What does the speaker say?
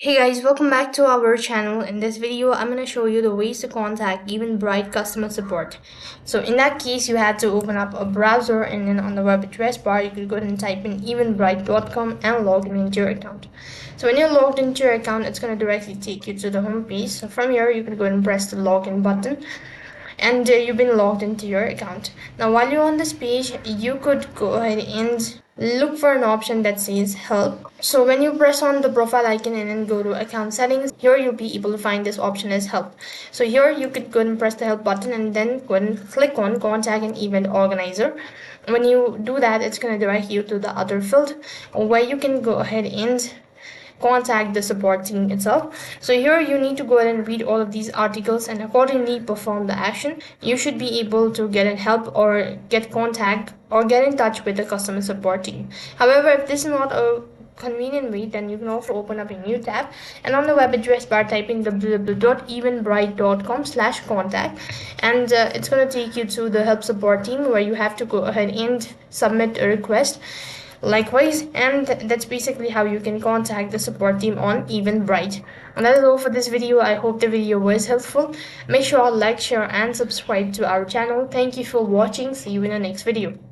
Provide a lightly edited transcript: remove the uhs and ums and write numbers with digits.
Hey guys, welcome back to our channel. In this video, I'm going to show you the ways to contact Eventbrite customer support. So in that case, you have to open up a browser and then on the web address bar, you could go ahead and type in eventbrite.com and log in into your account. So when you're logged into your account, it's going to directly take you to the home page. So from here, you can go ahead and press the login button and you've been logged into your account. Now while you're on this page, you could go ahead and look for an option that says help. So when you press on the profile icon and then go to account settings, here you'll be able to find this option as help. So here you could go and press the help button and then go and click on contact an event organizer. When you do that, it's going to direct you to the other field where you can go ahead and contact the support team itself. So here you need to go ahead and read all of these articles and accordingly perform the action. You should be able to get help or get contact or get in touch with the customer support team. However, if this is not a convenient way, then you can also open up a new tab and on the web address bar type in www.eventbrite.com/contact and it's going to take you to the help support team where you have to go ahead and submit a request likewise, and that's basically how you can contact the support team on Eventbrite. And that is all for this video. I hope the video was helpful. Make sure to like, share and subscribe to our channel. Thank you for watching. See you in the next video.